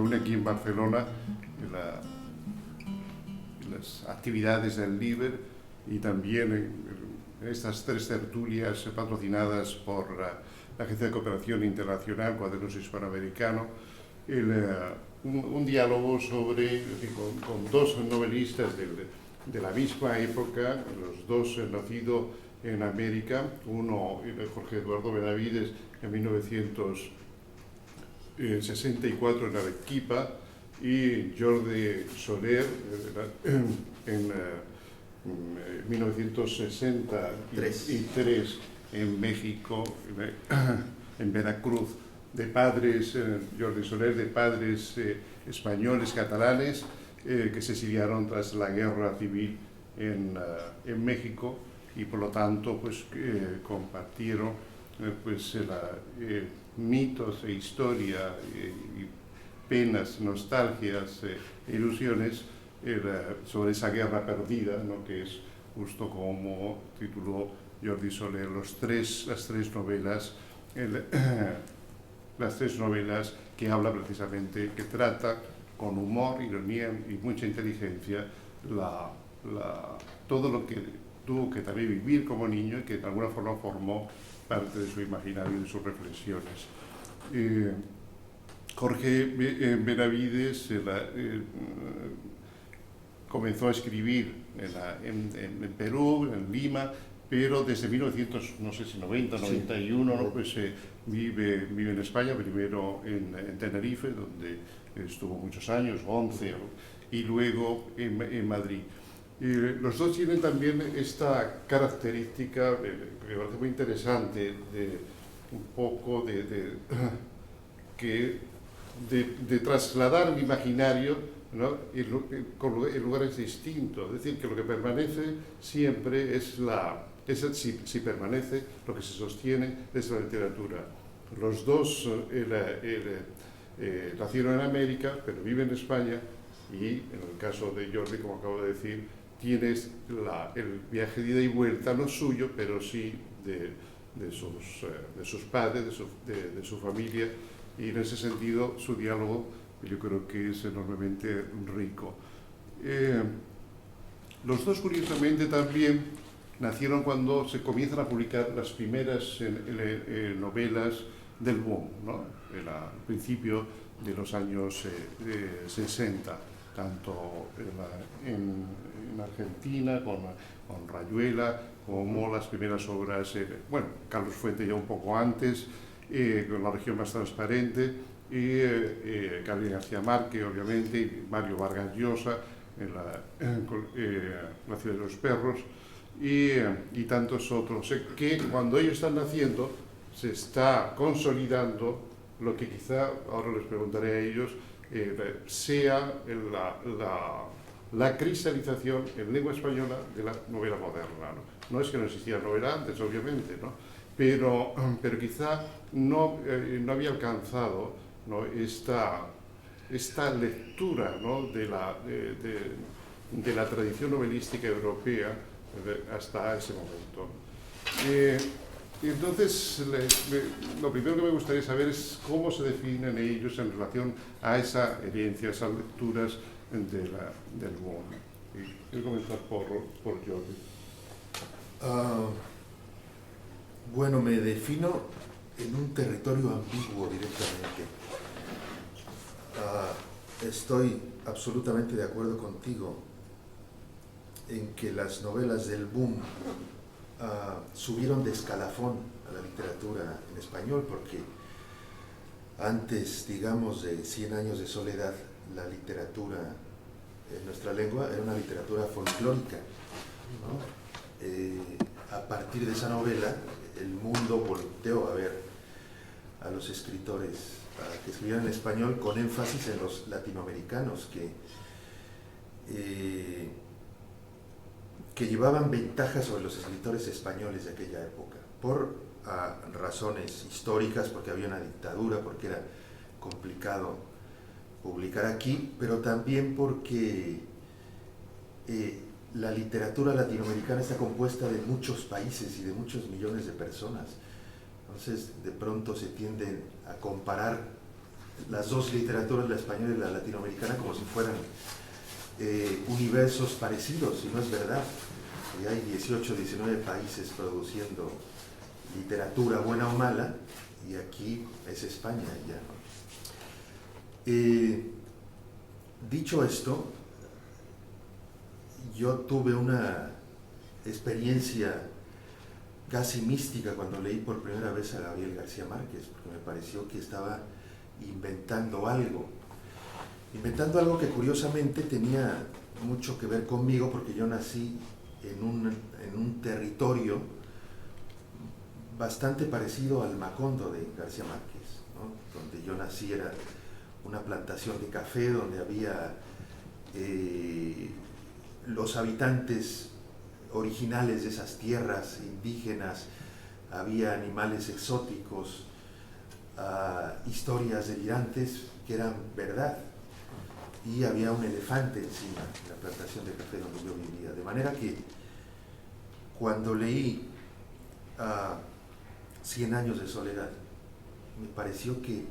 reúne aquí en Barcelona las actividades del LIBER y también en estas 3 tertulias patrocinadas por la Agencia de Cooperación Internacional, Cuadernos Hispanoamericano, un diálogo con 2 novelistas de la misma época, los 2 nacidos en América, uno Jorge Eduardo Benavides en 1964 en Arequipa y Jordi Soler en 1963 en México, en Veracruz, de padres, Jordi Soler, de padres españoles, catalanes, que se exiliaron tras la guerra civil en México y por lo tanto pues, compartieron pues, mitos e historia y penas, nostalgias, ilusiones sobre esa guerra perdida, ¿no? Que es justo como tituló Jordi Soler las tres novelas, las 3 novelas que habla precisamente, que trata con humor, ironía y mucha inteligencia todo lo que tuvo que también vivir como niño y que de alguna forma formó parte de su imaginario y de sus reflexiones. Jorge Benavides comenzó a escribir en Perú, en Lima, pero desde 1990, 91, ¿no? Pues vive en España, primero en Tenerife, donde estuvo muchos años, 11, y luego en Madrid. Los 2 tienen también esta característica que me parece muy interesante, un poco de trasladar el imaginario, ¿no? en lugares distintos. Es decir, que lo que permanece siempre es si permanece, lo que se sostiene es la literatura. Los 2 nacieron en América, pero viven en España, y en el caso de Jordi, como acabo de decir, tienes el viaje de ida y vuelta, no suyo, pero sí de sus padres, de su familia, y en ese sentido su diálogo yo creo que es enormemente rico. Los 2, curiosamente, también nacieron cuando se comienzan a publicar las primeras novelas del boom, ¿no? Al principio de los años 60, tanto en Argentina con Rayuela, como las primeras obras, Carlos Fuente ya un poco antes, con La región más transparente, y Gabriel García Márquez, obviamente, y Mario Vargas Llosa, La ciudad de los perros, y tantos otros, que cuando ellos están naciendo se está consolidando lo que quizá, ahora les preguntaré a ellos, sea la cristalización en lengua española de la novela moderna, ¿no? No es que no existiera novela antes, obviamente, ¿no? Pero quizá no había alcanzado, ¿no? esta lectura, ¿no? de la tradición novelística europea hasta ese momento. Y entonces, lo primero que me gustaría saber es cómo se definen ellos en relación a esa herencia, esas lecturas del boom. Quiero comenzar por Jordi. Bueno, me defino en un territorio ambiguo directamente. Estoy absolutamente de acuerdo contigo en que las novelas del boom subieron de escalafón a la literatura en español, porque antes, digamos, de 100 años de soledad, la literatura en nuestra lengua era una literatura folclórica, ¿no? A partir de esa novela, el mundo volteó a ver a los escritores que escribían en español con énfasis en los latinoamericanos que llevaban ventaja sobre los escritores españoles de aquella época, por razones históricas, porque había una dictadura, porque era complicado publicar aquí, pero también porque la literatura latinoamericana está compuesta de muchos países y de muchos millones de personas. Entonces, de pronto se tienden a comparar las dos literaturas, la española y la latinoamericana, como si fueran universos parecidos, y no es verdad. Y hay 18, 19 países produciendo literatura buena o mala, y aquí es España ya, ¿no? Dicho esto, yo tuve una experiencia casi mística cuando leí por primera vez a Gabriel García Márquez, porque me pareció que estaba inventando algo que curiosamente tenía mucho que ver conmigo, porque yo nací en un territorio bastante parecido al Macondo de García Márquez, ¿no? Donde yo nací era una plantación de café donde había los habitantes originales de esas tierras indígenas, había animales exóticos, historias delirantes que eran verdad, y había un elefante encima en la plantación de café donde yo vivía. De manera que cuando leí 100 años de soledad, me pareció que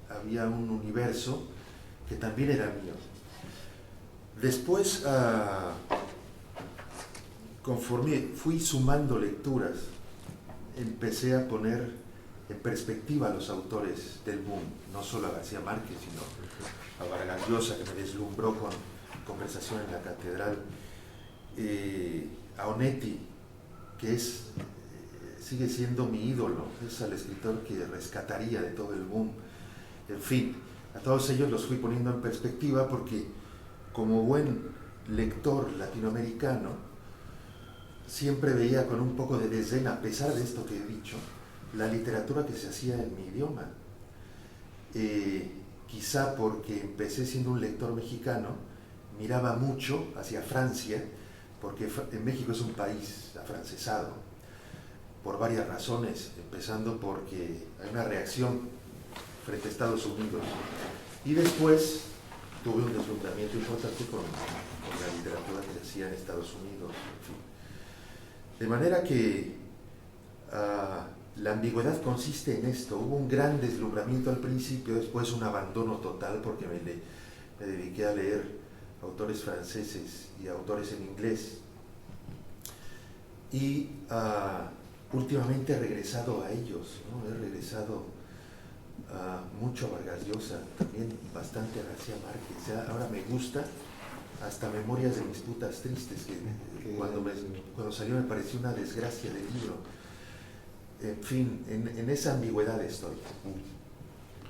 había un universo que también era mío. Después, conforme fui sumando lecturas, empecé a poner en perspectiva a los autores del boom, no solo a García Márquez, sino a Vargas Llosa, que me deslumbró con Conversación en la Catedral, a Onetti, que sigue siendo mi ídolo, es el escritor que rescataría de todo el boom. En fin, a todos ellos los fui poniendo en perspectiva porque, como buen lector latinoamericano, siempre veía con un poco de desdén, a pesar de esto que he dicho, la literatura que se hacía en mi idioma. Quizá porque empecé siendo un lector mexicano, miraba mucho hacia Francia, porque en México es un país afrancesado, por varias razones, empezando porque hay una reacción frente a Estados Unidos. Y después tuve un deslumbramiento importante con la literatura que se hacía en Estados Unidos, en fin. De manera que la ambigüedad consiste en esto. Hubo un gran deslumbramiento al principio, después un abandono total, porque me dediqué a leer autores franceses y autores en inglés. Y últimamente he regresado a ellos, ¿no? He regresado mucho a Vargas Llosa, también bastante a García Márquez. Ahora me gusta hasta Memorias de mis putas tristes, que cuando salió me pareció una desgracia de libro. En fin, en esa ambigüedad estoy.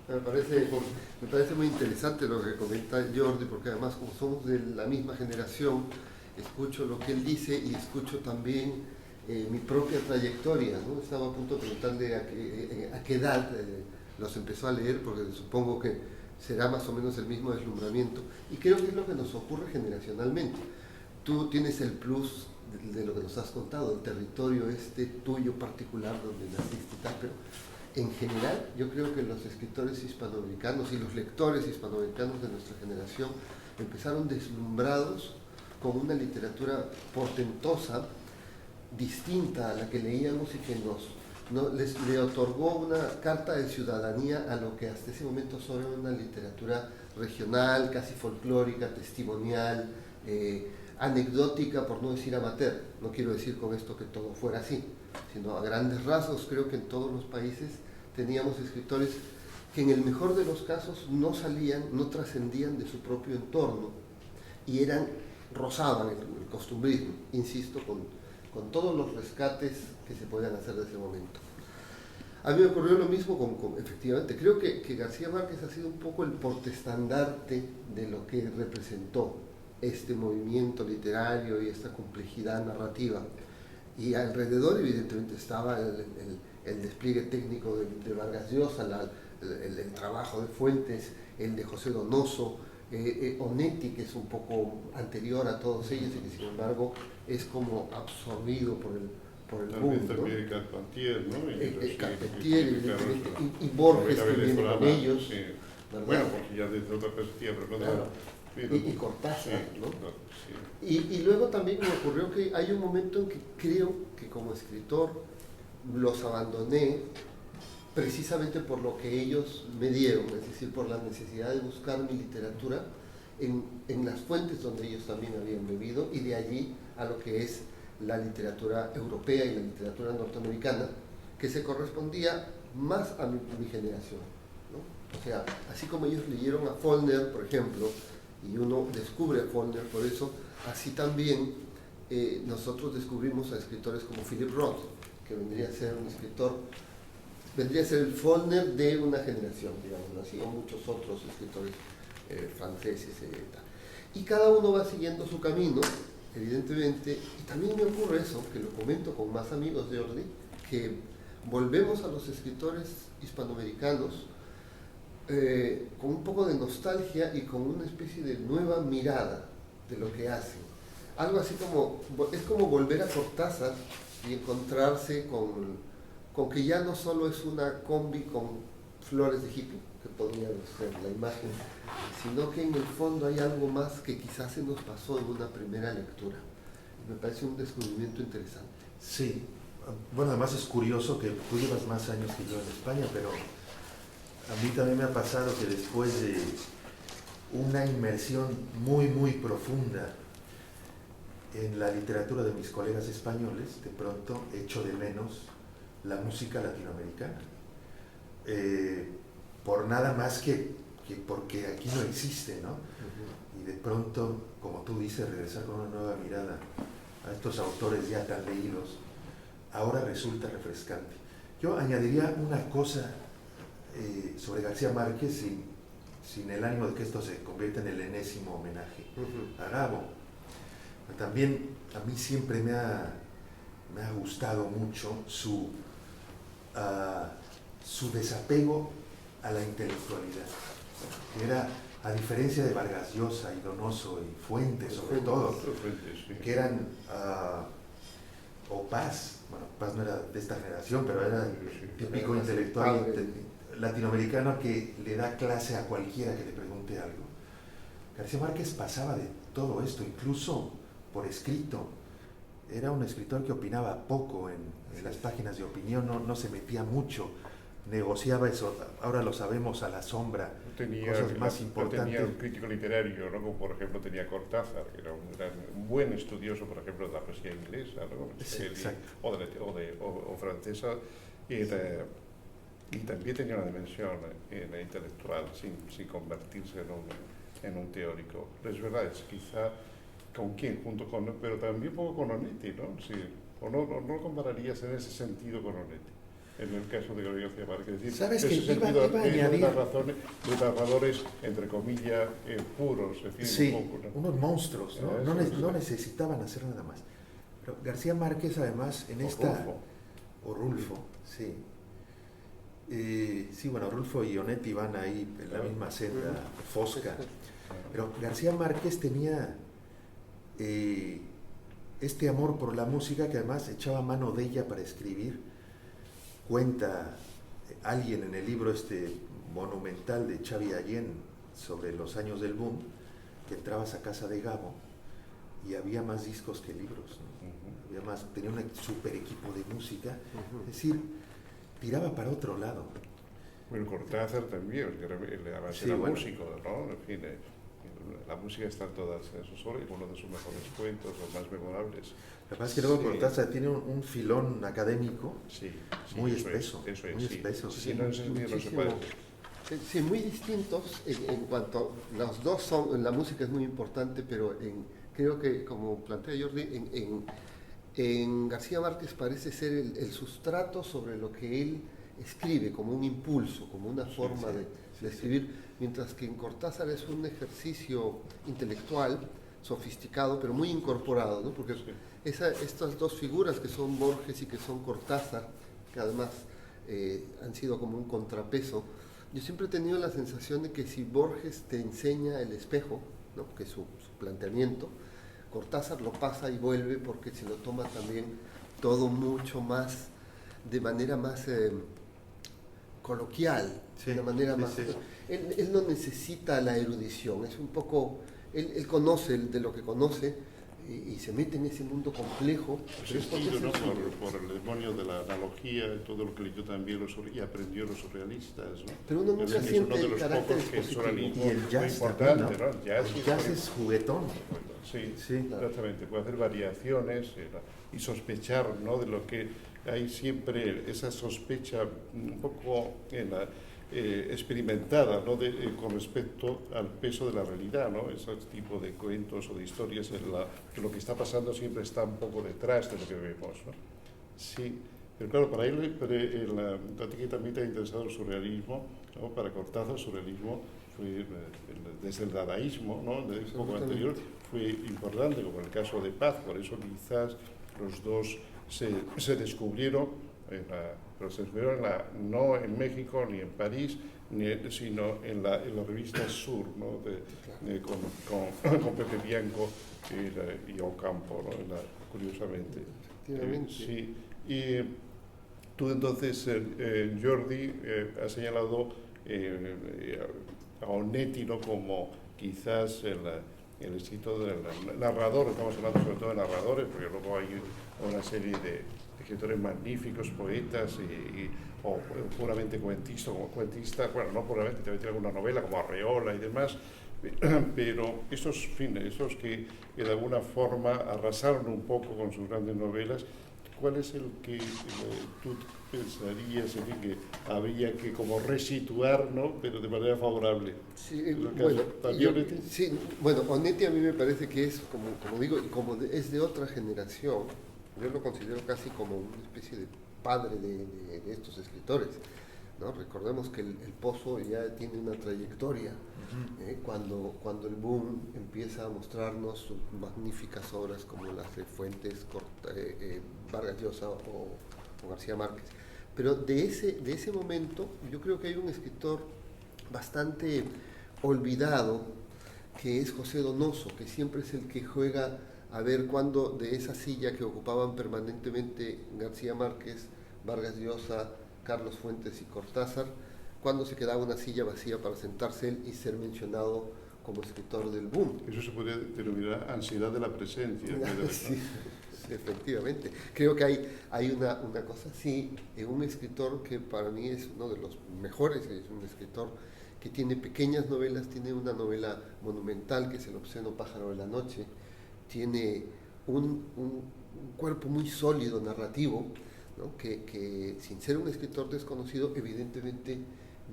Me parece muy interesante lo que comenta Jordi, porque además, como somos de la misma generación, escucho lo que él dice y escucho también mi propia trayectoria, ¿no? Estaba a punto de preguntarle a qué edad los empezó a leer, porque supongo que será más o menos el mismo deslumbramiento, y creo que es lo que nos ocurre generacionalmente. Tú tienes el plus de lo que nos has contado, el territorio tuyo particular donde naciste y tal, pero en general yo creo que los escritores hispanoamericanos y los lectores hispanoamericanos de nuestra generación empezaron deslumbrados con una literatura portentosa, distinta a la que leíamos y que le otorgó una carta de ciudadanía a lo que hasta ese momento solo era una literatura regional, casi folclórica, testimonial, anecdótica, por no decir amateur. No quiero decir con esto que todo fuera así, sino a grandes rasgos creo que en todos los países teníamos escritores que en el mejor de los casos no trascendían de su propio entorno y rozaban el costumbrismo, insisto, con todos los rescates que se podían hacer de ese momento. A mí me ocurrió lo mismo efectivamente, creo que García Márquez ha sido un poco el portestandarte de lo que representó este movimiento literario y esta complejidad narrativa. Y alrededor, evidentemente, estaba el despliegue técnico de Vargas Llosa, el trabajo de Fuentes, el de José Donoso, Onetti, que es un poco anterior a todos ellos y que, sin embargo, es como absorbido por el boom, ¿no? También Carpentier, ¿no? Carpentier, evidentemente, y Borges también con ellos. Sí. ¿Verdad? Bueno, porque ya desde otra perspectiva, pero no claro. Y Cortázar, sí, ¿no? Sí. Y luego también me ocurrió que hay un momento en que creo que como escritor los abandoné precisamente por lo que ellos me dieron, es decir, por la necesidad de buscar mi literatura en las fuentes donde ellos también habían bebido, y de allí a lo que es la literatura europea y la literatura norteamericana, que se correspondía más a mi generación, ¿no? O sea, así como ellos leyeron a Faulkner, por ejemplo, y uno descubre a Faulkner por eso, así también nosotros descubrimos a escritores como Philip Roth, que vendría a ser un escritor, vendría a ser el Faulkner de una generación, digamos así, o muchos otros escritores franceses, y cada uno va siguiendo su camino, evidentemente, y también me ocurre eso, que lo comento con más amigos de Jordi, que volvemos a los escritores hispanoamericanos con un poco de nostalgia y con una especie de nueva mirada de lo que hacen. Algo así como, es como volver a Cortázar y encontrarse con que ya no solo es una combi con flores de hippie, que podría ser la imagen, sino que en el fondo hay algo más que quizás se nos pasó en una primera lectura. Me parece un descubrimiento interesante. Sí, bueno, además es curioso que tú llevas más años que yo en España, pero a mí también me ha pasado que después de una inmersión muy, muy profunda en la literatura de mis colegas españoles, de pronto echo de menos la música latinoamericana. Por nada más que porque aquí no existe, ¿no? Y de pronto, como tú dices, regresar con una nueva mirada a estos autores ya tan leídos, ahora resulta refrescante. Yo añadiría una cosa sobre García Márquez sin el ánimo de que esto se convierta en el enésimo homenaje a Gabo. También a mí siempre me ha gustado mucho su desapego a la intelectualidad. Era, a diferencia de Vargas Llosa y Donoso y Fuentes, sobre todo, que eran, o Paz, bueno, Paz no era de esta generación, pero era el típico intelectual latinoamericano que le da clase a cualquiera que le pregunte algo. García Márquez pasaba de todo esto, incluso por escrito. Era un escritor que opinaba poco en las páginas de opinión, no se metía mucho, negociaba eso, ahora lo sabemos a la sombra, cosas más importantes. Tenía un crítico literario, ¿no? Como por ejemplo tenía Cortázar, que era un buen estudioso, por ejemplo, de la poesía inglesa, ¿no? Sí, o francesa, y también tenía una dimensión intelectual sin convertirse en un teórico. Es verdad, es quizá con quién, pero también un poco con Onetti, ¿no? Sí, o no lo compararías en ese sentido con Onetti, en el caso de Gabriel García Márquez. Es decir, ¿sabes que ese iba a sentido añadir? de narradores, entre comillas, puros, es decir, Sí, un poco, ¿no? unos monstruos, ¿no? No necesitaban hacer nada más. Pero García Márquez, además, en esta... Rulfo, sí. Sí, bueno, Rulfo y Onetti van ahí en la misma senda, Fosca. Pero García Márquez tenía este amor por la música que además echaba mano de ella para escribir. Cuenta alguien en el libro monumental de Xavi Allén sobre los años del boom, que entrabas a casa de Gabo y había más discos que libros, ¿no? Había más, tenía un super equipo de música, es decir, tiraba para otro lado. Bueno, Cortázar también, era bueno, músico, ¿no? En fin, la música está en todas sus obras, uno de sus mejores cuentos, los más memorables. Lo que pasa es que luego Cortázar tiene un filón académico muy espeso. Muy espeso. Sí, no, eso no se puede. Sí, muy distintos en cuanto, los dos son, la música es muy importante, pero creo que, como plantea Jordi, en García Márquez parece ser el sustrato sobre lo que él escribe, como un impulso, como una forma de escribir, mientras que en Cortázar es un ejercicio intelectual, sofisticado, pero muy incorporado, ¿no? Porque estas dos figuras que son Borges y que son Cortázar, que además han sido como un contrapeso, yo siempre he tenido la sensación de que si Borges te enseña el espejo, ¿no? Que es su planteamiento, Cortázar lo pasa y vuelve porque se lo toma también todo mucho más, de manera más coloquial, de manera más... Él no necesita la erudición, es un poco... Él conoce de lo que conoce, y se mete en ese mundo complejo. Asistido, ¿no? por el demonio de la analogía, todo lo que leyó también y aprendió los surrealistas, ¿no? Pero uno nunca siente uno de el los carácter pocos que el surrealismo Y el jazz muy importante, también, ¿no? ¿no? El jazz es juguetón. Sí, Sí. exactamente. Puede hacer variaciones y sospechar, ¿no? De lo que hay siempre esa sospecha un poco experimentada, ¿no? Con respecto al peso de la realidad, ¿no? Ese tipo de cuentos o de historias que lo que está pasando siempre está un poco detrás de lo que vemos, ¿no? Sí, pero claro, para él, que también te ha interesado el surrealismo, ¿no? Para Cortázar el surrealismo fue, desde el dadaísmo, ¿no? De un poco anterior, fue importante, como en el caso de Paz, por eso quizás los dos se descubrieron, pero se descubrieron no en México ni en París, sino en la revista Sur, ¿no? con Pepe Bianco y Ocampo, ¿no? curiosamente. Sí. Y tú entonces, Jordi, has señalado a Onetti, ¿no? Como quizás el escritor del narrador, estamos hablando sobre todo de narradores, porque luego hay una serie de escritores magníficos, poetas o puramente cuentistas, bueno, no puramente, también tiene alguna novela como Arreola y demás, pero esos que de alguna forma arrasaron un poco con sus grandes novelas, ¿cuál es el que tú pensarías que habría que como resituar, ¿no? Pero de manera favorable? Sí, bueno, ¿Onetti? Sí, bueno, Onetti a mí me parece que es, como digo, es de otra generación. Yo lo considero casi como una especie de padre de estos escritores, ¿no? Recordemos que el Pozo ya tiene una trayectoria. Cuando el boom empieza a mostrarnos sus magníficas obras como las de Fuentes, Vargas Llosa o García Márquez. Pero de ese momento yo creo que hay un escritor bastante olvidado, que es José Donoso, que siempre es el que juega a ver cuándo de esa silla que ocupaban permanentemente García Márquez, Vargas Llosa, Carlos Fuentes y Cortázar, cuando se quedaba una silla vacía para sentarse él y ser mencionado como escritor del boom. Eso se podría denominar ansiedad de la presencia. Sí, efectivamente. Creo que hay una cosa así en un escritor que para mí es uno de los mejores, es un escritor que tiene pequeñas novelas, tiene una novela monumental que es El obsceno pájaro de la noche, tiene un cuerpo muy sólido narrativo, ¿no? que sin ser un escritor desconocido evidentemente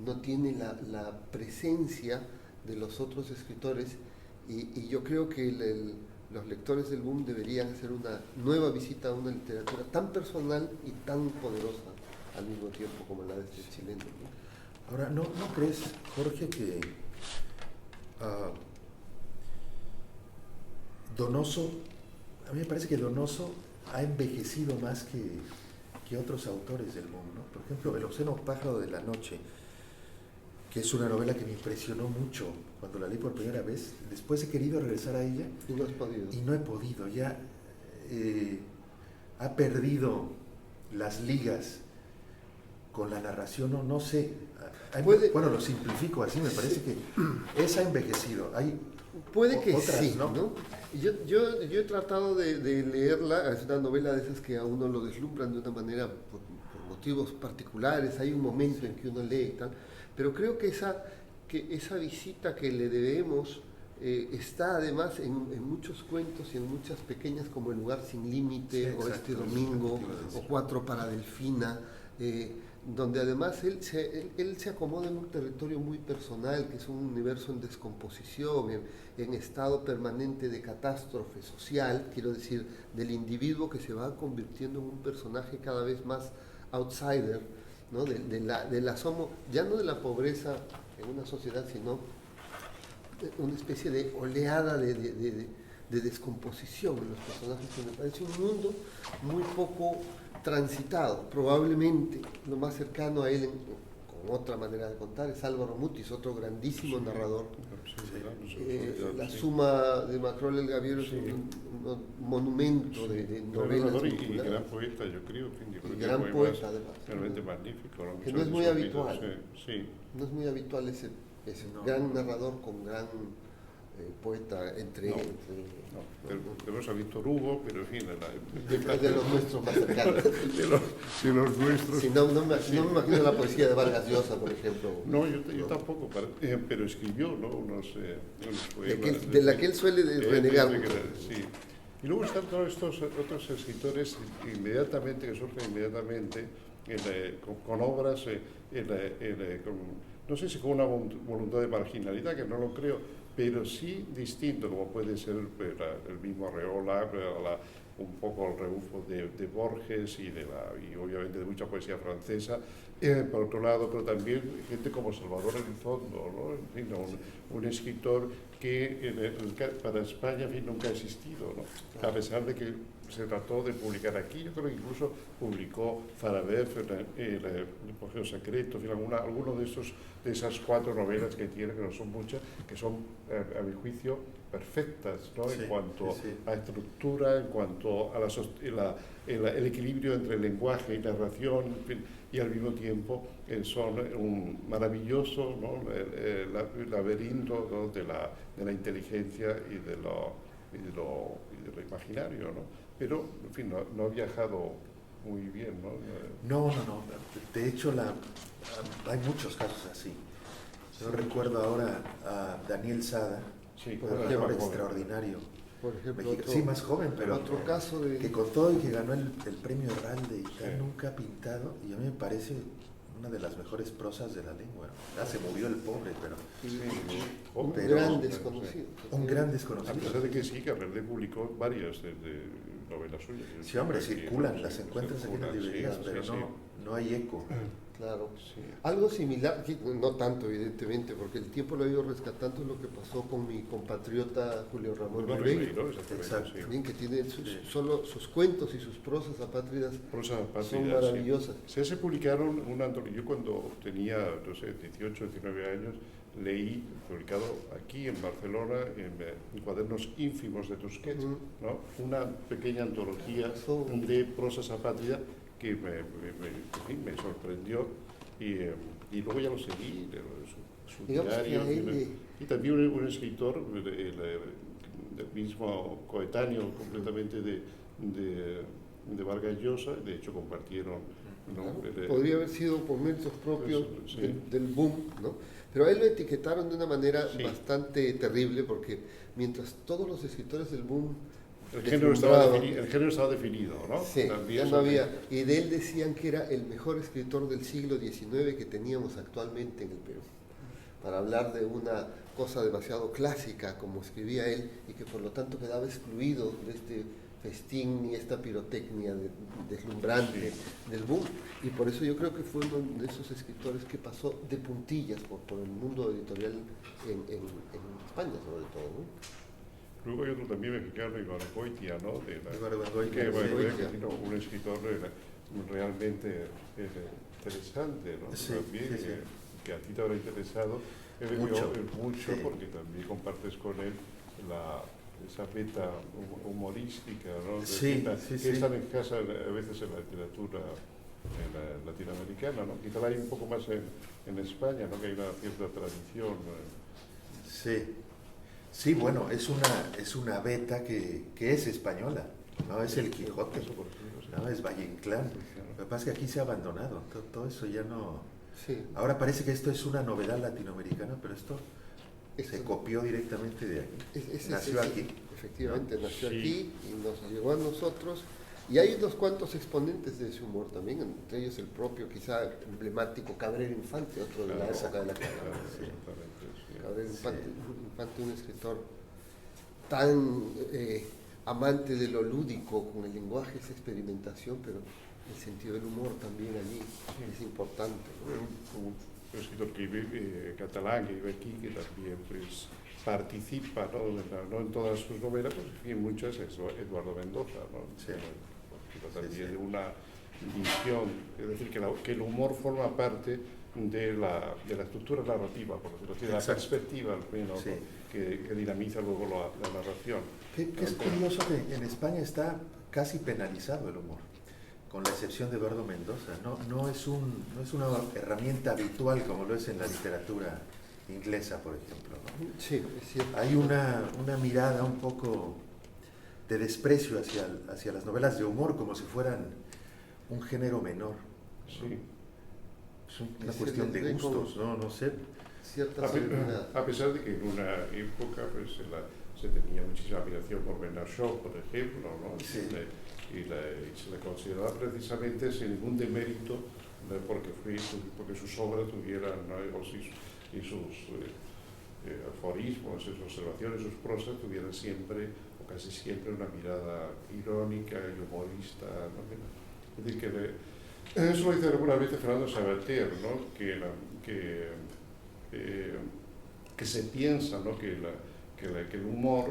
no tiene la presencia de los otros escritores y yo creo que los lectores del boom deberían hacer una nueva visita a una literatura tan personal y tan poderosa al mismo tiempo como la de este chileno, ¿no? Ahora, ¿no crees, Jorge, que Donoso, a mí me parece que Donoso ha envejecido más que otros autores del boom, ¿no? Por ejemplo, El obsceno pájaro de la noche, que es una novela que me impresionó mucho cuando la leí por primera vez. Después he querido regresar a ella y no has podido. Y no he podido, ya ha perdido las ligas con la narración, no sé. Bueno, lo simplifico así, me parece que esa ha envejecido. Hay puede que otras, sí, ¿no? Yo he tratado de leerla, es una novela de esas que a uno lo deslumbran de una manera por motivos particulares, hay un momento en que uno lee y tal, pero creo que esa visita que le debemos está además en muchos cuentos y en muchas pequeñas como El lugar sin límite, o Este domingo, o Cuatro para Delfina, donde además él se acomoda en un territorio muy personal, que es un universo en descomposición, en estado permanente de catástrofe social, quiero decir, del individuo que se va convirtiendo en un personaje cada vez más outsider, ¿no? del asomo, ya no de la pobreza en una sociedad, sino una especie de oleada de descomposición en los personajes, que me parece un mundo muy poco transitado. Probablemente lo más cercano a él, con otra manera de contar, es Álvaro Mutis, otro grandísimo narrador. La Suma de Macrol el Gaviero es un monumento de novelas. Y gran poeta, yo creo. Y gran poeta, además. Realmente magnífico. Que no es muy habitual. Sí. No es muy habitual ese gran narrador con gran poeta entre... No. Tenemos a Víctor Hugo, pero en fin... de los nuestros más cercanos. de los nuestros... Sí, no me imagino la poesía de Vargas Llosa, por ejemplo. No, yo tampoco, pero escribió, ¿no? unos poemas... De la que él suele renegar. Sí. Y luego están todos estos otros escritores que surgen inmediatamente con obras, no sé si con una voluntad de marginalidad, que no lo creo, pero sí distinto, como puede ser el mismo Arreola, un poco el rebufo de Borges y obviamente de mucha poesía francesa, por otro lado, pero también gente como Salvador Elizondo, ¿no? En fin, un escritor que para España, en fin, nunca ha existido, ¿no? A pesar de que se trató de publicar aquí, yo creo que incluso publicó Farabeuf, el Hipogeo Secreto, en fin, alguno de esas 4 novelas que tiene, que no son muchas, que son, a mi juicio, perfectas, ¿no? Sí, en cuanto sí. a estructura, en cuanto a el equilibrio entre lenguaje y narración, en fin, y al mismo tiempo son un maravilloso, ¿no? el laberinto, ¿no? de la inteligencia y de lo imaginario, ¿no? Pero, en fin, no ha viajado muy bien, ¿no? No. De hecho, hay muchos casos así. Yo recuerdo ahora a Daniel Sada, Sí, un autor extraordinario. Por ejemplo, Sí, más joven, pero otro caso de... que con todo y que ganó el premio Herralde y tal, Sí. nunca ha pintado, y a mí me parece una de las mejores prosas de la lengua. Ya se murió el pobre, pero un pero- gran desconocido. un gran A desconocido. pesar de que sí, que Verde publicó varias de novelas suyas. Sí, hombre, Sí, circulan, las encuentras aquí en las circulan, librerías, sí, pero sí, no hay eco. Claro. sí. Algo similar, no tanto evidentemente, porque el tiempo lo ha ido rescatando, es lo que pasó con mi compatriota Julio Ramón Bueno, Ribeiro, Ribeiro, exactamente, Exacto. sí. también que tiene Sí. solo sus cuentos y sus prosas apátridas Prosa son Pátrida, maravillosas. sí. Se publicaron una antología. Yo cuando tenía, no sé, 18, 19 años, leí, publicado aquí en Barcelona, en Cuadernos Ínfimos de Tusquets, ¿no? Una pequeña antología de prosas apátrida que me sorprendió y luego ya lo seguí, su Digamos que diario, a él y también un escritor del mismo coetáneo completamente de Vargas Llosa, de hecho compartieron, ¿no? Podría haber sido por méritos propios Sí. del boom, ¿no? Pero a él lo etiquetaron de una manera Sí. bastante terrible, porque mientras todos los escritores del boom El género estaba deslumbraban, definido, ¿no? sí, También ya no había, y de él decían que era el mejor escritor del siglo XIX que teníamos actualmente en el Perú, para hablar de una cosa demasiado clásica como escribía él, y que por lo tanto quedaba excluido de este festín y esta pirotecnia deslumbrante del boom, y por eso yo creo que fue uno de esos escritores que pasó de puntillas por el mundo editorial en España sobre todo, ¿no? Luego hay otro también mexicano, Iván Goitia, ¿no? Ibargüengoitia, Que un escritor realmente interesante, ¿no? Sí, También, sí. que a ti te habrá interesado Mucho. mucho Sí. porque también compartes con él esa beta humorística, ¿no? Sí, que sí. es tan escasa a veces en la literatura latinoamericana, ¿no? Quizá la hay un poco más en España, ¿no? Que hay una cierta tradición. Sí, bueno, es una beta que es española, no es el Quijote, Eso, por ejemplo, sí. no es Valle Inclán. Lo que pasa es que aquí se ha abandonado, todo eso ya no... Sí. Ahora parece que esto es una novedad latinoamericana, pero esto se Esto- copió directamente de aquí. Nació ese- aquí. Efectivamente, nació Sí. aquí y nos llegó a nosotros. Y hay unos cuantos exponentes de ese humor también, entre ellos el propio, quizá emblemático Cabrera Infante, otro de la Claro, época de la claro, Cabrera. exactamente, sí. Cabrera Sí. Infante, un escritor tan amante de lo lúdico, con el lenguaje, esa experimentación, pero el sentido del humor también allí es importante, ¿no? Un escritor que vive catalán, que vive aquí, que también pues, participa, no en todas sus novelas, pues, en muchas es Eduardo Mendoza, ¿no? Sí. Pero también Sí. de una visión, es decir, que el humor forma parte de la estructura narrativa, por decirlo así, de la Exacto. perspectiva al menos, Sí. ¿no? que dinamiza luego la narración. Que es curioso que en España está casi penalizado el humor, con la excepción de Eduardo Mendoza. No es una herramienta habitual como lo es en la literatura inglesa, por ejemplo, ¿no? Sí, es cierto. Hay una mirada un poco de desprecio hacia las novelas de humor, como si fueran un género menor, ¿no? Sí. Es una cuestión de gustos, ¿no? No sé. Cierta A pesar de que en una época pues, se tenía muchísima admiración por Bernard Shaw, por ejemplo, ¿no? Sí. Y se le consideraba precisamente sin ningún demérito, ¿no? porque sus obras tuvieran, ¿no? y sus aforismos, sus observaciones, sus prosas tuvieran siempre, o casi siempre, una mirada irónica y humorista, ¿no? Es decir, eso lo dice alguna vez Fernando Sabater, ¿no? Que se piensa, ¿no? que el humor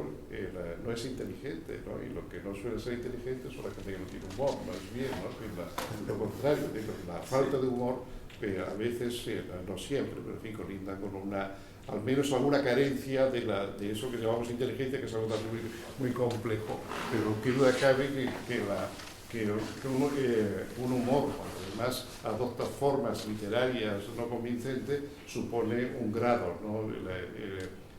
no es inteligente, ¿no? Y lo que no suele ser inteligente es la gente que no tiene humor, más bien, ¿no? Que lo contrario, la falta de humor, a veces, no siempre, pero en fin, colinda con al menos alguna carencia de eso que llamamos inteligencia, que es algo también muy complejo, pero que duda cabe que un humor, además adopta formas literarias no convincentes, supone un grado, ¿no?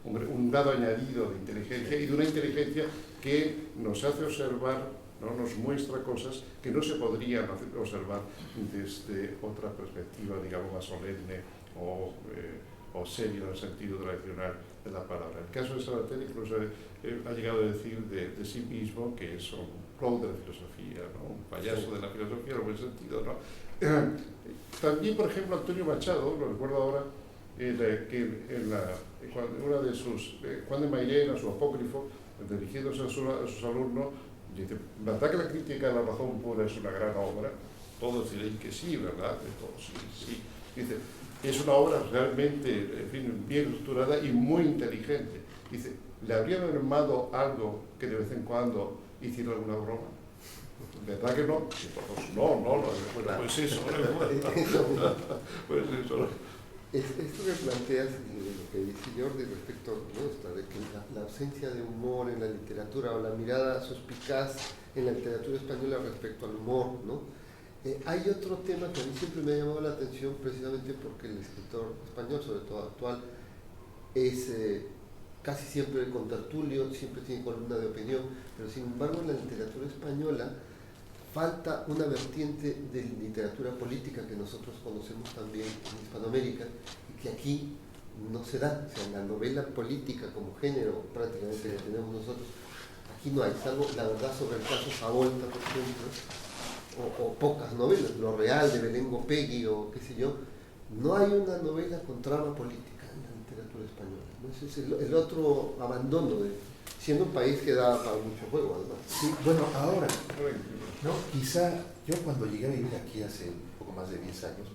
Un grado añadido de inteligencia, y de una inteligencia que nos hace observar, ¿no? Nos muestra cosas que no se podrían observar desde otra perspectiva, digamos, más solemne o seria en el sentido tradicional de la palabra. El caso de Sabater incluso ha llegado a decir de sí mismo que es un clown de la filosofía, ¿no? Un payaso de la filosofía en buen sentido, ¿no? También, por ejemplo, Antonio Machado, lo recuerdo ahora, que una de sus, Juan de Mairena, su apócrifo, dirigiéndose a sus alumnos, dice: ¿verdad que la crítica de la razón pura es una gran obra? Todos diréis que sí, ¿verdad? Todos, sí. Dice: es una obra realmente, en fin, bien estructurada y muy inteligente. Dice: ¿le habrían armado algo que de vez en cuando hiciera alguna broma? ¿Verdad que no? Y todos, no, pues eso, pues eso. Esto que planteas, lo que dice Jordi respecto, ¿no? de que la ausencia de humor en la literatura, o la mirada suspicaz en la literatura española respecto al humor, ¿no? Hay otro tema que a mí siempre me ha llamado la atención, precisamente porque el escritor español, sobre todo actual, es casi siempre contertulio, siempre tiene columna de opinión, pero sin embargo en la literatura española falta una vertiente de literatura política que nosotros conocemos también en Hispanoamérica y que aquí no se da. O sea, la novela política como género prácticamente que tenemos nosotros, aquí no hay, salvo la verdad sobre el caso Savolta, por ejemplo, o pocas novelas, Lo Real de Belén Gopegui o qué sé yo. No hay una novela con trama política en la literatura española, ¿no? Ese es el otro abandono, siendo un país que da para mucho juego, además. Sí, bueno, ahora, ¿no? Quizá yo cuando llegué a vivir aquí hace un poco más de 10 años,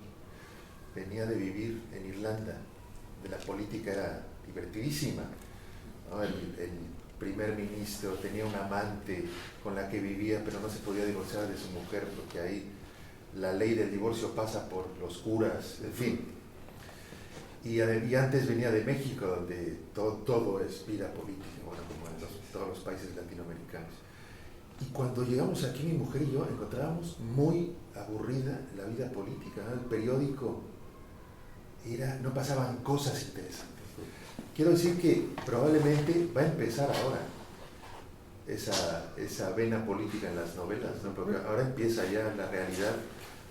venía de vivir en Irlanda, de la política era divertidísima, ¿no? El primer ministro tenía un amante con la que vivía, pero no se podía divorciar de su mujer porque ahí la ley del divorcio pasa por los curas, en fin. Y antes venía de México, donde todo es vida política, bueno, como en todos los países latinoamericanos. Y cuando llegamos aquí, mi mujer y yo encontrábamos muy aburrida la vida política, ¿no? El periódico no pasaban cosas interesantes. Quiero decir que probablemente va a empezar ahora esa vena política en las novelas, ¿no? Porque ahora empieza ya la realidad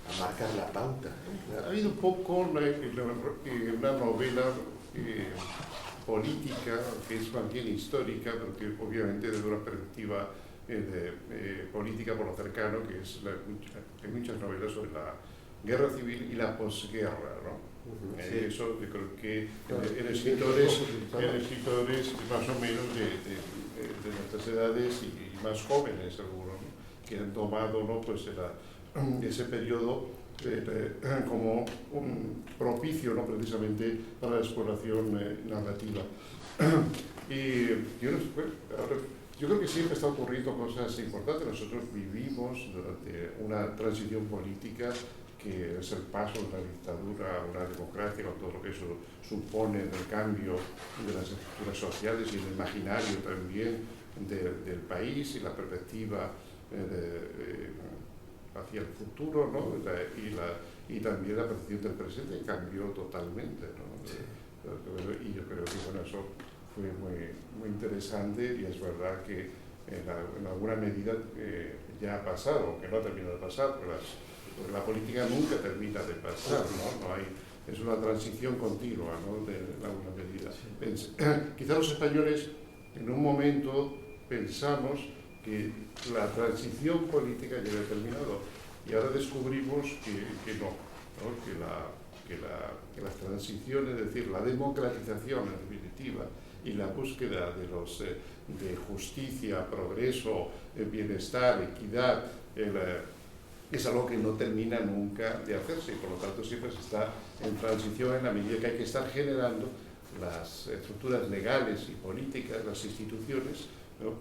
a marcar la pauta, ¿no? Ha habido un poco una novela política, que es más bien histórica, pero que obviamente desde una perspectiva política por lo cercano, que es hay muchas novelas sobre la guerra civil y la posguerra, ¿no? Sí. Eso yo creo que en escritores más o menos de nuestras edades y más jóvenes algunos, ¿no? Que han tomado, ¿no? Pues ese periodo como un propicio, ¿no? Precisamente para la exploración narrativa. Y yo creo que siempre está ocurriendo cosas importantes. Nosotros vivimos durante una transición política que es el paso de la dictadura a una democracia, con todo lo que eso supone del cambio de las estructuras sociales y el imaginario también del país y la perspectiva hacia el futuro, ¿no? Y también la percepción del presente cambió totalmente, ¿no? Sí. Y yo creo que bueno, eso fue muy interesante, y es verdad que en alguna medida ya ha pasado, que no ha terminado de pasar, porque la política nunca termina de pasar, ¿no? Es una transición continua, ¿no? En alguna medida. Quizá los españoles en un momento pensamos que la transición política ya había terminado, y ahora descubrimos que no, ¿no? Que las transiciones, es decir, la democratización en definitiva y la búsqueda de justicia, progreso, bienestar, equidad, es algo que no termina nunca de hacerse, y por lo tanto siempre se está en transición en la medida que hay que estar generando las estructuras legales y políticas, las instituciones, ¿no?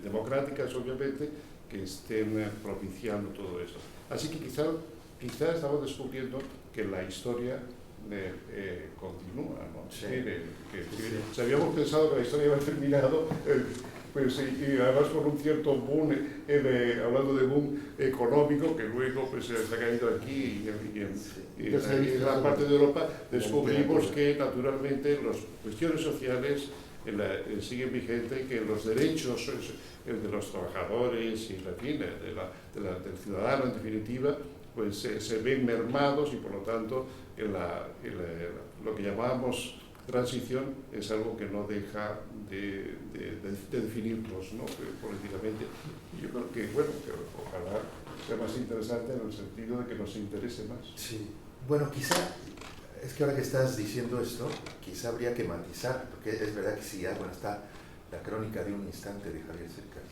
Democráticas, obviamente, que estén propiciando todo eso. Así que quizá estamos descubriendo que la historia continúa, ¿no? Sí. Si habíamos pensado que la historia había terminado, pues, y además con un cierto boom, hablando de boom económico, que luego pues, se ha caído aquí y en gran parte de Europa, descubrimos que naturalmente las cuestiones sociales siguen vigentes, que los derechos de los trabajadores y del ciudadano en definitiva, pues se ven mermados, y por lo tanto lo que llamábamos transición es algo que no deja de definirnos, ¿no? Políticamente. Y yo creo que, bueno, que ojalá sea más interesante en el sentido de que nos interese más. Sí. Bueno, quizá, es que ahora que estás diciendo esto, quizá habría que matizar, porque es verdad que sí, bueno, está la crónica de un instante de Javier Cercas.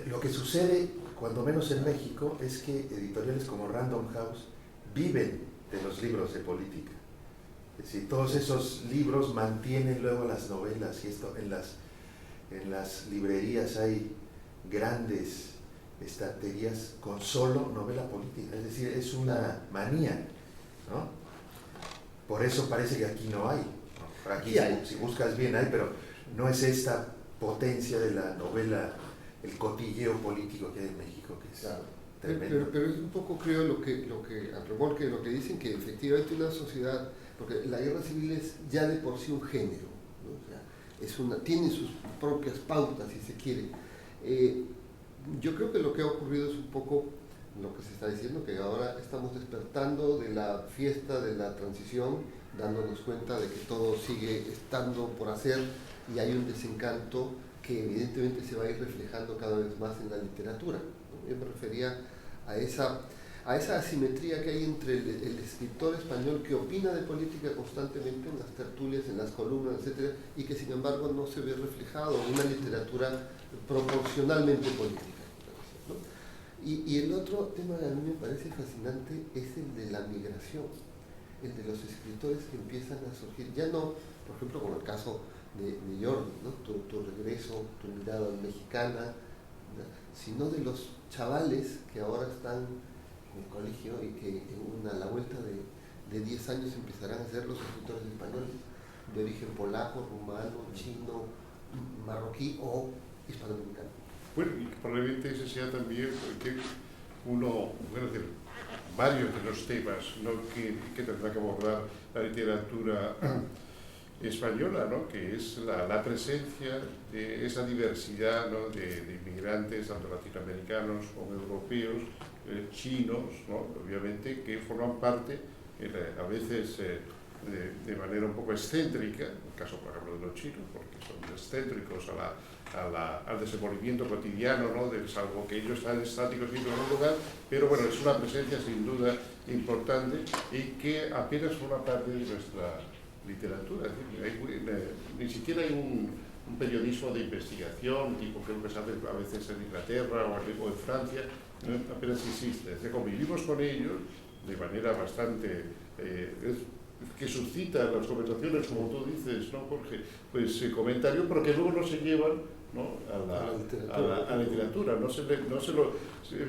Lo que sucede, cuando menos en México, es que editoriales como Random House viven de los libros de política. Es decir, todos esos libros mantienen luego las novelas, y esto en las librerías hay grandes estanterías con solo novela política. Es decir, es una manía, ¿no? Por eso parece que aquí no hay, ¿no? Por aquí, si buscas bien, hay, pero no es esta potencia de la novela, el cotilleo político que hay en México, que es tremendo. Pero es un poco, creo, lo que a remolque de lo que dicen, que efectivamente una sociedad, porque la guerra civil es ya de por sí un género, ¿no? O sea, tiene sus propias pautas, si se quiere. Yo creo que lo que ha ocurrido es un poco lo que se está diciendo, que ahora estamos despertando de la fiesta de la transición, dándonos cuenta de que todo sigue estando por hacer, y hay un desencanto que evidentemente se va a ir reflejando cada vez más en la literatura, ¿no? Yo me refería a esa asimetría que hay entre el escritor español que opina de política constantemente en las tertulias, en las columnas, etcétera, y que sin embargo no se ve reflejado en una literatura proporcionalmente política, ¿no? Y el otro tema que a mí me parece fascinante es el de la migración, el de los escritores que empiezan a surgir, ya no, por ejemplo, como el caso de Jordi, ¿no? Tu regreso, tu mirada mexicana, ¿no? Sino de los chavales que ahora están en el colegio y que a la vuelta de 10 años empezarán a ser los escritores españoles de origen polaco, rumano, chino, marroquí o hispanoamericano. Bueno, y probablemente ese sea también varios de los temas, ¿no? que tendrá que abordar la literatura española, ¿no? Que es la presencia de esa diversidad, ¿no? de inmigrantes, tanto latinoamericanos como europeos, chinos, ¿no? Obviamente, que forman parte, a veces de manera un poco excéntrica, en el caso, por ejemplo, de los chinos, porque son excéntricos al desenvolvimiento cotidiano, ¿no? Salvo que ellos están estáticos siempre en un lugar, pero bueno, es una presencia sin duda importante y que apenas forma parte de nuestra literatura. Es decir, ni siquiera hay un periodismo de investigación, tipo que se hace a veces en Inglaterra o en Francia, ¿no? Apenas existe. Es decir, convivimos con ellos de manera bastante que suscita las conversaciones, como tú dices, ¿no, Jorge? Pues comentarios, pero que luego no se llevan, ¿no? a la literatura.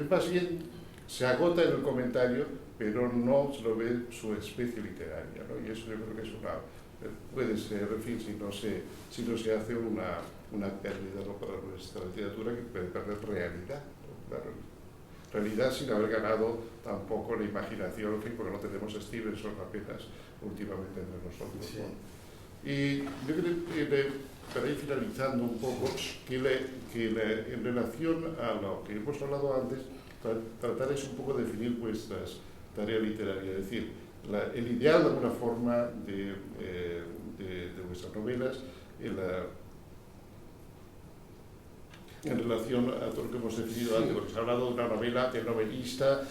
Más bien se agota en el comentario, pero no se lo ve su especie literaria, ¿no? Y eso yo creo que es puede ser, en fin, si no se hace una pérdida, ¿no? Para nuestra literatura, que puede perder realidad, ¿no? Claro. realidad sin haber ganado tampoco la imaginación, en fin, porque no tenemos a Stevenson apenas últimamente entre nosotros. Sí. ¿No? Y yo creo que para ir finalizando un poco, en relación a lo que hemos hablado antes, tratar es un poco de definir vuestras tareas literarias, es decir, el ideal de alguna forma de vuestras novelas, en relación a todo lo que hemos definido antes, porque se ha hablado de una novela, de novelista,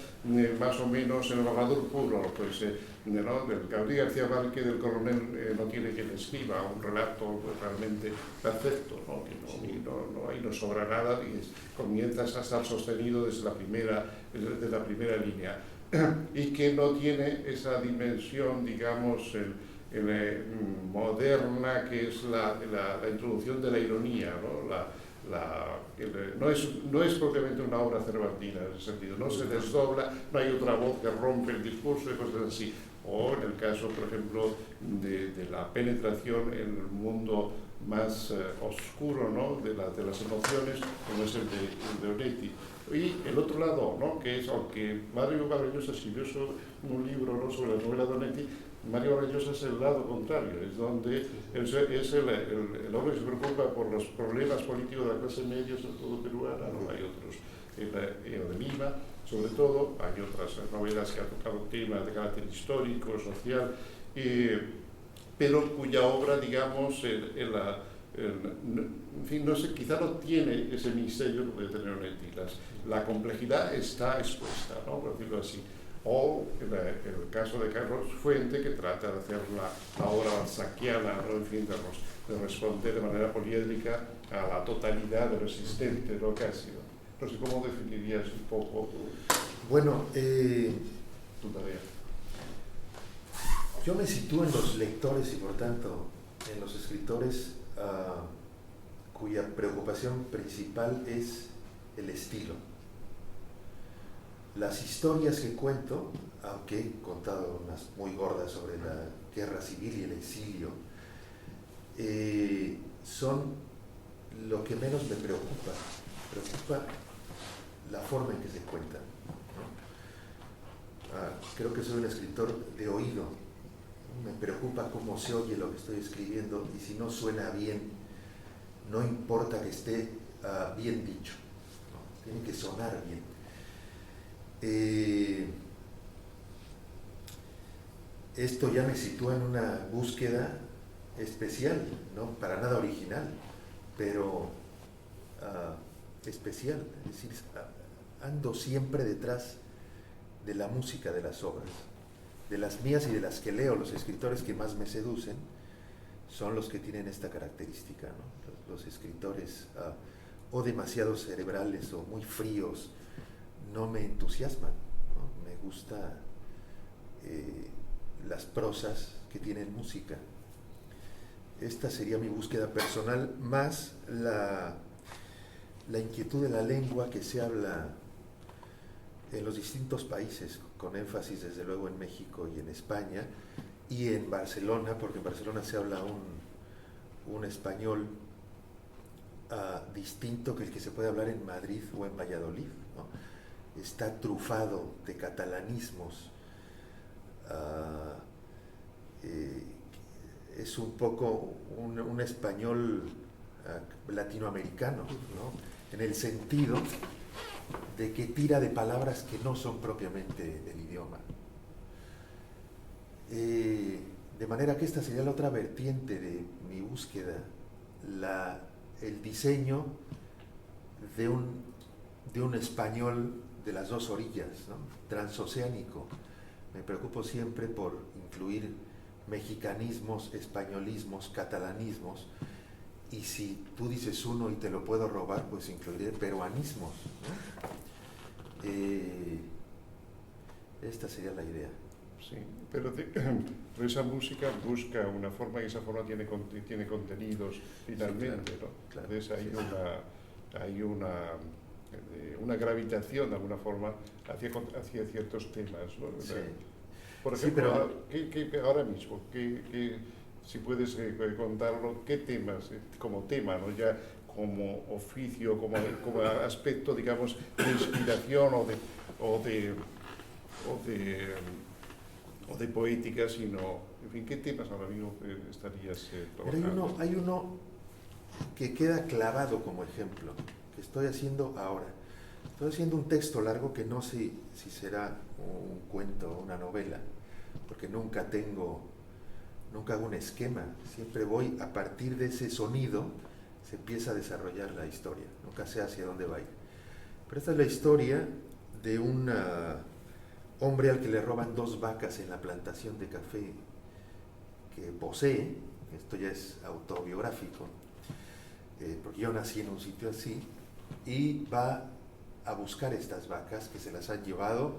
más o menos en el narrador puro, pues, ¿no? Del Gabriel García Márquez, del coronel, no tiene quien escriba un relato pues, realmente perfecto, ¿no? Que ahí no sobra nada y comienzas a estar sostenido desde la primera línea y que no tiene esa dimensión, digamos, moderna, que es la introducción de la ironía, ¿no? No es propiamente una obra cervantina en ese sentido, no se desdobla, no hay otra voz que rompe el discurso y cosas así. O en el caso, por ejemplo, de la penetración en el mundo más oscuro, ¿no? de las emociones, como es el de Onetti. Y el otro lado, ¿no? Que es, aunque Mario Vargas escribió un libro, ¿no? sobre la novela de Onetti, Mario Vargas es el lado contrario, es donde es el hombre que se preocupa por los problemas políticos de la clase media, sobre todo peruana, ¿no? Hay otros, de Lima, sobre todo, hay otras novelas que han tocado temas de carácter histórico, social, pero cuya obra, digamos, en fin, no sé, quizá no tiene ese misterio que puede tener Onetti. La complejidad está expuesta, ¿no? Por decirlo así. O el caso de Carlos Fuente, que trata de hacer la obra balzaquiana, ¿no? En fin, de responder de manera poliédrica a la totalidad de lo existente, ¿no? Casi, ¿no? No sé cómo definirías un poco bueno, tu tarea. Yo me sitúo en los lectores y por tanto en los escritores cuya preocupación principal es el estilo. Las historias que cuento, aunque he contado unas muy gordas sobre la guerra civil y el exilio, son lo que menos me preocupa. Me preocupa la forma en que se cuentan, ¿no? Creo que soy un escritor de oído. Me preocupa cómo se oye lo que estoy escribiendo y si no suena bien, no importa que esté bien dicho, ¿no? Tiene que sonar bien. Esto ya me sitúa en una búsqueda especial, no para nada original, pero especial, es decir, ando siempre detrás de la música de las obras, de las mías y de las que leo. Los escritores que más me seducen son los que tienen esta característica, ¿no? Los escritores o demasiado cerebrales o muy fríos no me entusiasman, ¿no? Me gusta las prosas que tienen música. Esta sería mi búsqueda personal, más la inquietud de la lengua que se habla en los distintos países, con énfasis desde luego en México y en España, y en Barcelona, porque en Barcelona se habla un español distinto que el que se puede hablar en Madrid o en Valladolid, ¿no? Está trufado de catalanismos, es un poco un español latinoamericano, ¿no? En el sentido de que tira de palabras que no son propiamente del idioma. De manera que esta sería la otra vertiente de mi búsqueda, el diseño de un español de las dos orillas, ¿no? Transoceánico. Me preocupo siempre por incluir mexicanismos, españolismos, catalanismos, y si tú dices uno y te lo puedo robar, pues incluiré peruanismos, ¿no? Esta sería la idea. Sí, pero esa música busca una forma y esa forma tiene contenidos finalmente, sí, claro, ¿no? Claro, entonces hay una gravitación de alguna forma hacia ciertos temas, ¿no? Sí. Por ejemplo, sí, ahora mismo, si puedes contarlo, ¿qué temas como tema, ¿no? Ya como oficio, como aspecto, digamos, de inspiración o de poética, sino, en fin, ¿qué temas ahora mismo estarías trabajando? Pero hay uno que queda clavado como ejemplo, que estoy haciendo ahora. Estoy haciendo un texto largo que no sé si será un cuento o una novela, porque nunca hago un esquema, siempre voy a partir de ese sonido, se empieza a desarrollar la historia, nunca sé hacia dónde va a ir. Pero esta es la historia de un hombre al que le roban 2 vacas en la plantación de café que posee. Esto ya es autobiográfico, porque yo nací en un sitio así, y va a buscar estas vacas que se las han llevado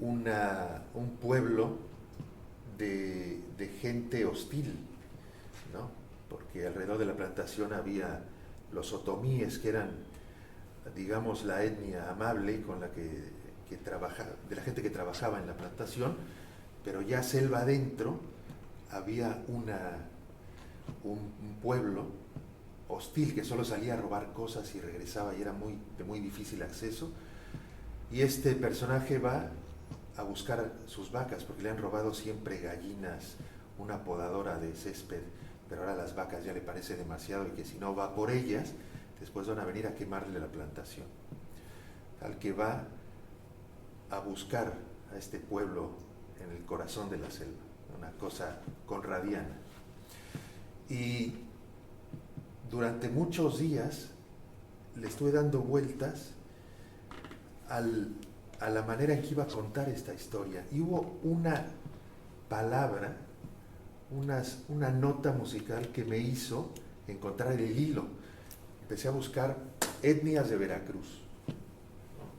un pueblo de gente hostil, ¿no? Porque alrededor de la plantación había los otomíes, que eran, digamos, la etnia amable con la que trabaja, de la gente que trabajaba en la plantación, pero ya selva adentro había un pueblo hostil que solo salía a robar cosas y regresaba, y era de muy difícil acceso. Y este personaje va a buscar sus vacas porque le han robado siempre gallinas, una podadora de césped, pero ahora las vacas ya le parece demasiado, y que si no va por ellas, después van a venir a quemarle la plantación. Al que va a buscar a este pueblo en el corazón de la selva, una cosa conradiana. Y durante muchos días le estuve dando vueltas a la manera en que iba a contar esta historia, y hubo una palabra, una nota musical que me hizo encontrar el hilo. Empecé a buscar etnias de Veracruz.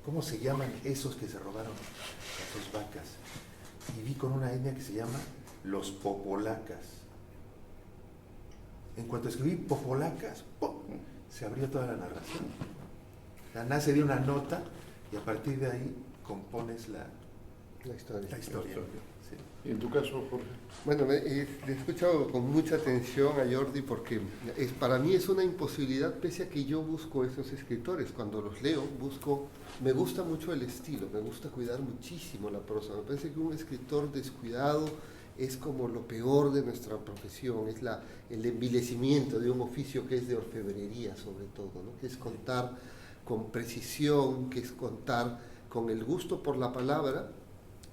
¿Cómo se llaman esos que se robaron a sus vacas? Y vi con una etnia que se llama los popolacas. En cuanto escribí popolacas, ¡pum!, se abrió toda la narración. Nace de una nota, y a partir de ahí compones la historia. Sí. ¿Y en tu caso, Jorge? Bueno, le he escuchado con mucha atención a Jordi, porque para mí es una imposibilidad, pese a que yo busco esos escritores. Cuando los leo, me gusta mucho el estilo, me gusta cuidar muchísimo la prosa. Me parece que un escritor descuidado es como lo peor de nuestra profesión, es el envilecimiento de un oficio que es de orfebrería sobre todo, ¿no? Que es contar con precisión, que es contar con el gusto por la palabra,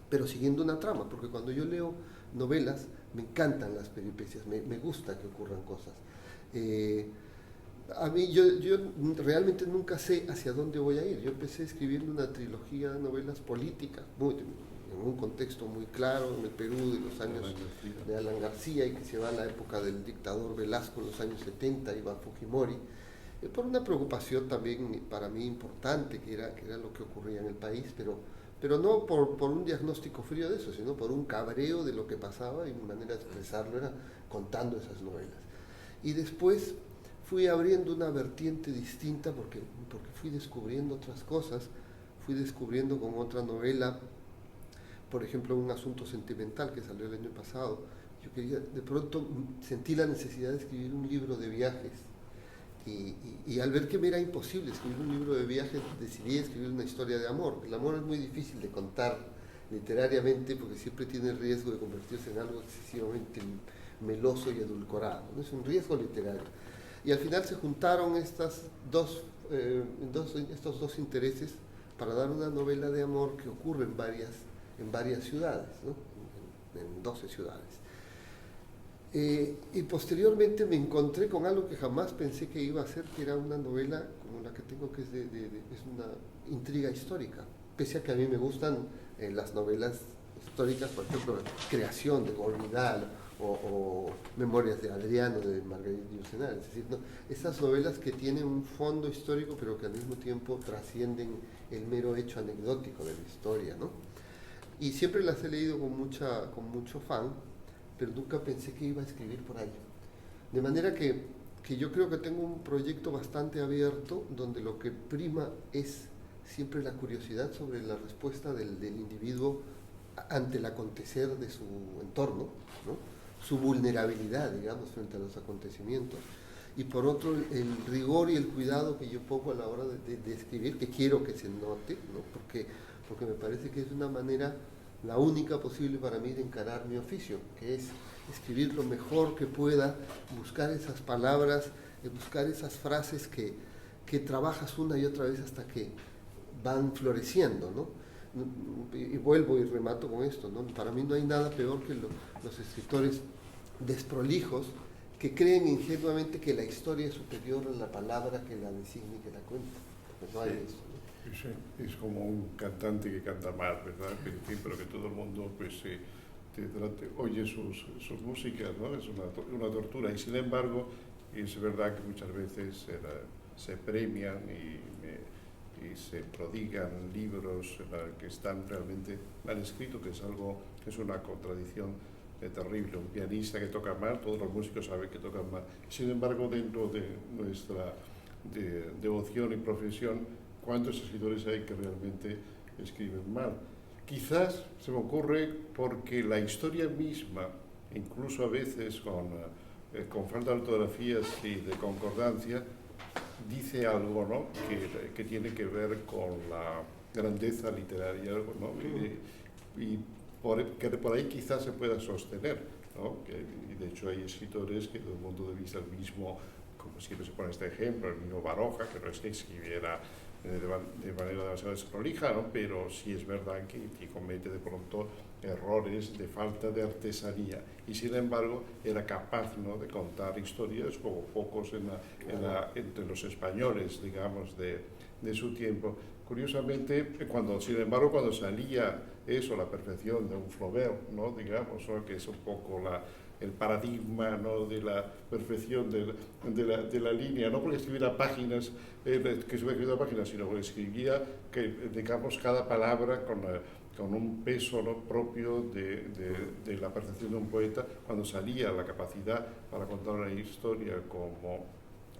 pero siguiendo una trama, porque cuando yo leo novelas me encantan las peripecias, me gusta que ocurran cosas. A mí, yo realmente nunca sé hacia dónde voy a ir. Yo empecé escribiendo una trilogía de novelas políticas, en un contexto muy claro, en el Perú de los años de Alan García, y que se va a la época del dictador Velasco en los años 70, Iván Fujimori, por una preocupación también para mí importante, que era lo que ocurría en el país, pero no por un diagnóstico frío de eso, sino por un cabreo de lo que pasaba, y mi manera de expresarlo era contando esas novelas. Y después fui abriendo una vertiente distinta porque fui descubriendo otras cosas. Fui descubriendo con otra novela, por ejemplo, Un asunto sentimental, que salió el año pasado. De pronto sentí la necesidad de escribir un libro de viajes, y al ver que me era imposible escribir un libro de viajes, decidí escribir una historia de amor. El amor es muy difícil de contar literariamente, porque siempre tiene el riesgo de convertirse en algo excesivamente meloso y edulcorado, ¿no? Es un riesgo literario. Y al final se juntaron estos dos intereses para dar una novela de amor que ocurre en varias ciudades, ¿no? En 12 ciudades. Y posteriormente me encontré con algo que jamás pensé que iba a hacer, que era una novela como la que tengo, que es una intriga histórica. Pese a que a mí me gustan las novelas históricas, por ejemplo, Creación de Gore Vidal o Memorias de Adriano de Marguerite Yourcenar, es decir, ¿no? Esas novelas que tienen un fondo histórico, pero que al mismo tiempo trascienden el mero hecho anecdótico de la historia, ¿no? Y siempre las he leído con mucho fan, pero nunca pensé que iba a escribir por ahí. De manera que yo creo que tengo un proyecto bastante abierto, donde lo que prima es siempre la curiosidad sobre la respuesta del individuo ante el acontecer de su entorno, ¿no? Su vulnerabilidad, digamos, frente a los acontecimientos. y por otro el rigor y el cuidado que yo pongo a la hora de escribir, que quiero que se note, ¿no? Porque me parece que es una manera, la única posible para mí de encarar mi oficio, que es escribir lo mejor que pueda, buscar esas palabras, buscar esas frases que trabajas una y otra vez hasta que van floreciendo, ¿no? Y vuelvo y remato con esto, ¿no? Para mí no hay nada peor que los escritores desprolijos que creen ingenuamente que la historia es superior a la palabra que la designa y que la cuenta. Pues no hay eso, ¿no? Es como un cantante que canta mal, ¿verdad? Pero que todo el mundo pues, oye sus músicas, ¿no? Es una tortura. Y sin embargo, es verdad que muchas veces se premian y se prodigan libros que están realmente mal escritos, que es una contradicción terrible. Un pianista que toca mal, todos los músicos saben que tocan mal. Sin embargo, dentro de nuestra devoción y profesión, ¿cuántos escritores hay que realmente escriben mal? Quizás se me ocurre porque la historia misma, incluso a veces con falta de ortografías y de concordancia, dice algo, ¿no? que tiene que ver con la grandeza literaria, ¿no? y que por ahí quizás se pueda sostener, ¿no? Y de hecho hay escritores que desde un punto de vista del mismo, como siempre se pone este ejemplo, el mismo Baroja, que no es que escribiera de manera demasiado desprolija, ¿no? Pero sí es verdad que comete de pronto errores de falta de artesanía, y sin embargo era capaz, ¿no? de contar historias como pocos entre los españoles, digamos, de su tiempo. Curiosamente, cuando salía eso, la perfección de un Flaubert, ¿no? digamos, ¿no? que es un poco el paradigma, ¿no? de la perfección de la línea, no porque escribiera páginas, sino porque escribía digamos, cada palabra con un peso, ¿no? propio de la percepción de un poeta. Cuando salía la capacidad para contar una historia como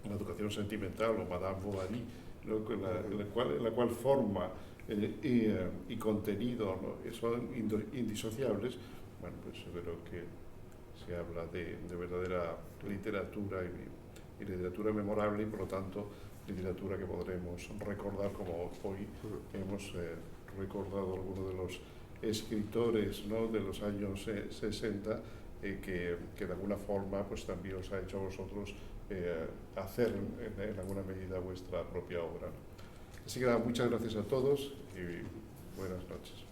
La educación sentimental o Madame Bovary, ¿no? en la cual forma y contenido, ¿no? son indisociables, bueno, pues yo creo que se habla de verdadera literatura y literatura memorable, y por lo tanto literatura que podremos recordar, como hoy hemos recordado algunos de los escritores, ¿no? de los años 60 que de alguna forma pues también os ha hecho a vosotros hacer en alguna medida vuestra propia obra, ¿no? Así que nada, muchas gracias a todos y buenas noches.